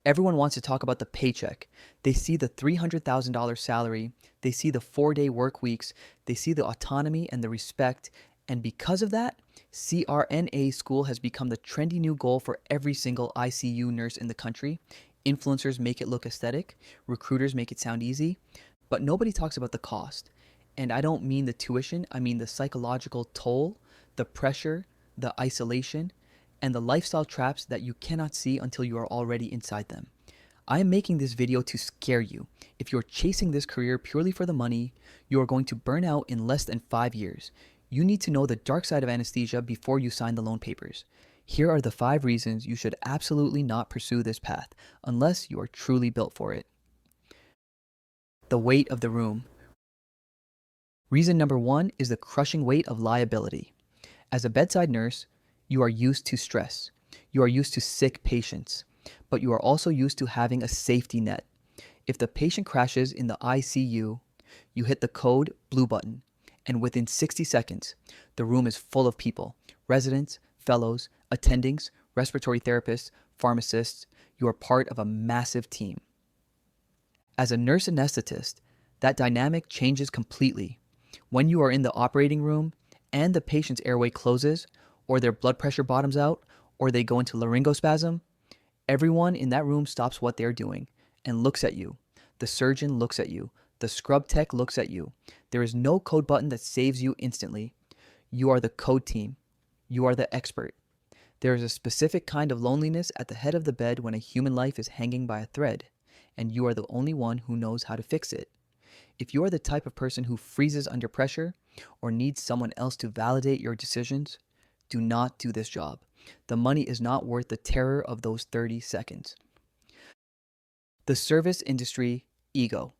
Everyone wants to talk about the paycheck. They see the $300,000 salary, they see the 4-day work weeks, they see the autonomy and the respect, and because of that, CRNA school has become the trendy new goal for every single ICU nurse in the country. Influencers make it look aesthetic, recruiters make it sound easy, but nobody talks about the cost. And I don't mean the tuition, I mean the psychological toll, the pressure, the isolation, and the lifestyle traps that you cannot see until you are already inside them. I am making this video to scare you. If you're chasing this career purely for the money, you are going to burn out in less than 5 years. You need to know the dark side of anesthesia before you sign the loan papers. Here are the 5 reasons you should absolutely not pursue this path, unless you are truly built for it. The weight of the room. Reason number 1 is the crushing weight of liability. As a bedside nurse, you are used to stress. You are used to sick patients, but you are also used to having a safety net. If the patient crashes in the ICU, you hit the code blue button, and within 60 seconds, the room is full of people, residents, fellows, attendings, respiratory therapists, pharmacists. You are part of a massive team. As a nurse anesthetist, that dynamic changes completely. When you are in the operating room and the patient's airway closes, or their blood pressure bottoms out, or they go into laryngospasm, everyone in that room stops what they're doing and looks at you. The surgeon looks at you. The scrub tech looks at you. There is no code button that saves you instantly. You are the code team. You are the expert. There is a specific kind of loneliness at the head of the bed when a human life is hanging by a thread, and you are the only one who knows how to fix it. If you are the type of person who freezes under pressure or needs someone else to validate your decisions, do not do this job. The money is not worth the terror of those 30 seconds. The service industry ego.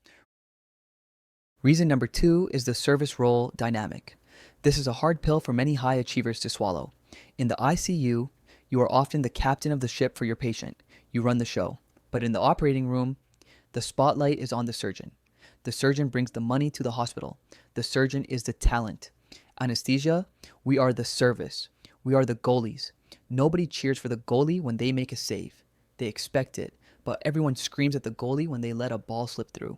Reason number 2 is the service role dynamic. This is a hard pill for many high achievers to swallow. In the ICU, you are often the captain of the ship for your patient. You run the show. But in the operating room, the spotlight is on the surgeon. The surgeon brings the money to the hospital. The surgeon is the talent. Anesthesia, we are the service. We are the goalies. Nobody cheers for the goalie when they make a save. They expect it, but everyone screams at the goalie when they let a ball slip through.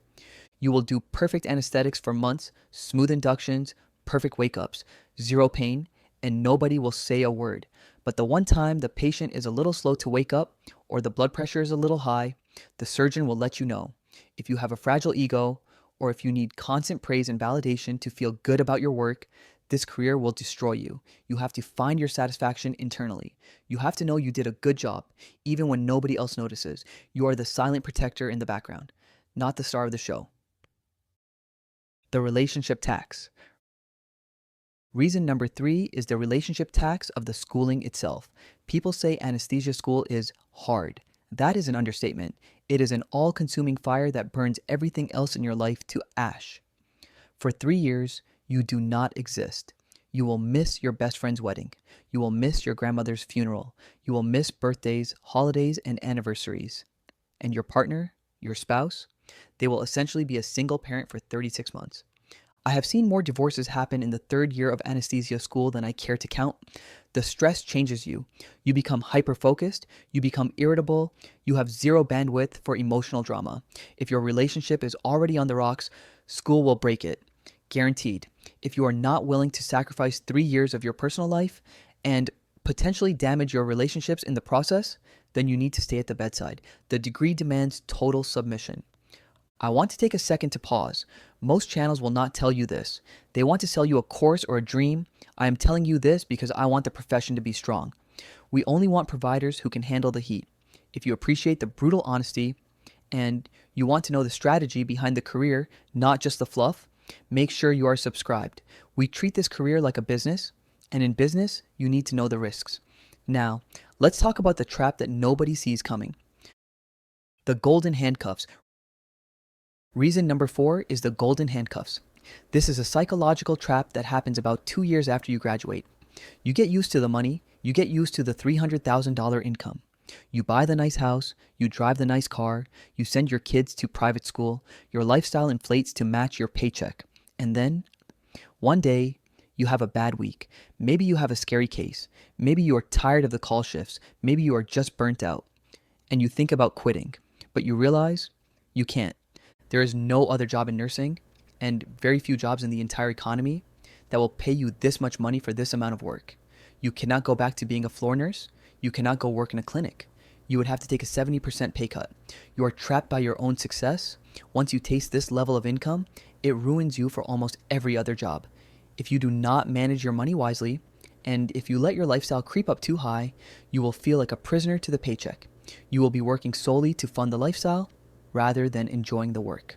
You will do perfect anesthetics for months, smooth inductions, perfect wake-ups, zero pain, and nobody will say a word. But the one time the patient is a little slow to wake up or the blood pressure is a little high, the surgeon will let you know. If you have a fragile ego, or if you need constant praise and validation to feel good about your work, this career will destroy you. You have to find your satisfaction internally. You have to know you did a good job, even when nobody else notices. You are the silent protector in the background, not the star of the show. The relationship tax. Reason number 3 is the relationship tax of the schooling itself. People say anesthesia school is hard. That is an understatement. It is an all-consuming fire that burns everything else in your life to ash. For 3 years, you do not exist. You will miss your best friend's wedding. You will miss your grandmother's funeral. You will miss birthdays, holidays, and anniversaries. And your partner, your spouse, they will essentially be a single parent for 36 months. I have seen more divorces happen in the 3rd year of anesthesia school than I care to count. The stress changes you. You become hyper-focused. You become irritable. You have zero bandwidth for emotional drama. If your relationship is already on the rocks, school will break it. Guaranteed. If you are not willing to sacrifice 3 years of your personal life and potentially damage your relationships in the process, then you need to stay at the bedside. The degree demands total submission. I want to take a second to pause. Most channels will not tell you this. They want to sell you a course or a dream. I am telling you this because I want the profession to be strong. We only want providers who can handle the heat. If you appreciate the brutal honesty and you want to know the strategy behind the career, not just the fluff, make sure you are subscribed. We treat this career like a business, and in business, you need to know the risks. Now, let's talk about the trap that nobody sees coming. The golden handcuffs. Reason number 4 is the golden handcuffs. This is a psychological trap that happens about 2 years after you graduate. You get used to the money, you get used to the $300,000 income. You buy the nice house, you drive the nice car, you send your kids to private school, your lifestyle inflates to match your paycheck. And then, one day, you have a bad week. Maybe you have a scary case. Maybe you are tired of the call shifts. Maybe you are just burnt out. and you think about quitting, but you realize you can't. There is no other job in nursing and very few jobs in the entire economy that will pay you this much money for this amount of work. You cannot go back to being a floor nurse. You cannot go work in a clinic. You would have to take a 70% pay cut. You are trapped by your own success. Once you taste this level of income, it ruins you for almost every other job. If you do not manage your money wisely, and if you let your lifestyle creep up too high, you will feel like a prisoner to the paycheck. You will be working solely to fund the lifestyle rather than enjoying the work.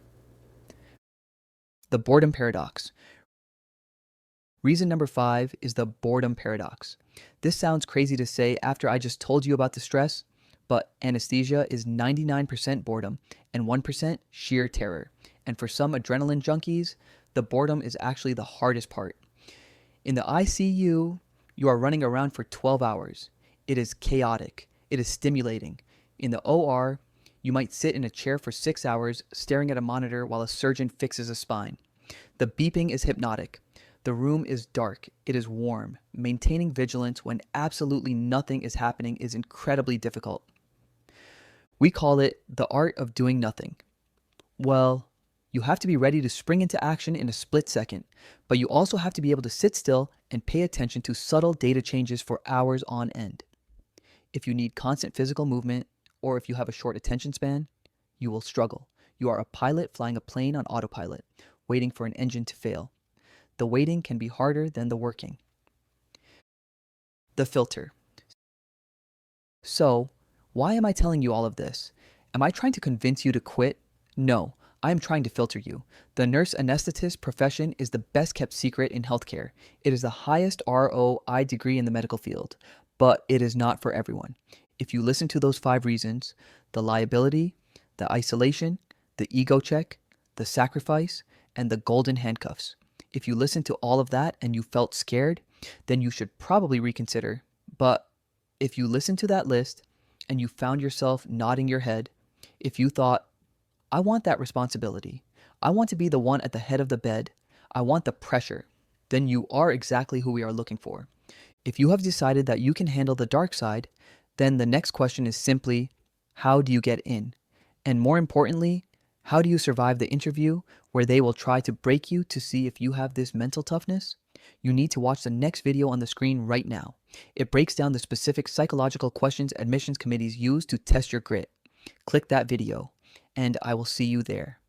The boredom paradox. Reason number 5 is the boredom paradox. This sounds crazy to say after I just told you about the stress, but anesthesia is 99% boredom and 1% sheer terror. And for some adrenaline junkies, the boredom is actually the hardest part. In the ICU, you are running around for 12 hours. It is chaotic. It is stimulating. In the OR, you might sit in a chair for 6 hours staring at a monitor while a surgeon fixes a spine. The beeping is hypnotic. The room is dark. It is warm. Maintaining vigilance when absolutely nothing is happening is incredibly difficult. We call it the art of doing nothing. Well, you have to be ready to spring into action in a split second, but you also have to be able to sit still and pay attention to subtle data changes for hours on end. If you need constant physical movement, or if you have a short attention span, you will struggle. You are a pilot flying a plane on autopilot, waiting for an engine to fail. The waiting can be harder than the working. The filter. So, why am I telling you all of this? Am I trying to convince you to quit? No, I am trying to filter you. The nurse anesthetist profession is the best kept secret in healthcare. It is the highest ROI degree in the medical field, but it is not for everyone. If you listen to those 5 reasons, the liability, the isolation, the ego check, the sacrifice, and the golden handcuffs. If you listen to all of that and you felt scared, then you should probably reconsider. But if you listen to that list and you found yourself nodding your head, if you thought, I want that responsibility, I want to be the one at the head of the bed, I want the pressure, then you are exactly who we are looking for. If you have decided that you can handle the dark side, then the next question is simply, how do you get in? And more importantly, how do you survive the interview where they will try to break you to see if you have this mental toughness? You need to watch the next video on the screen right now. It breaks down the specific psychological questions admissions committees use to test your grit. Click that video, and I will see you there.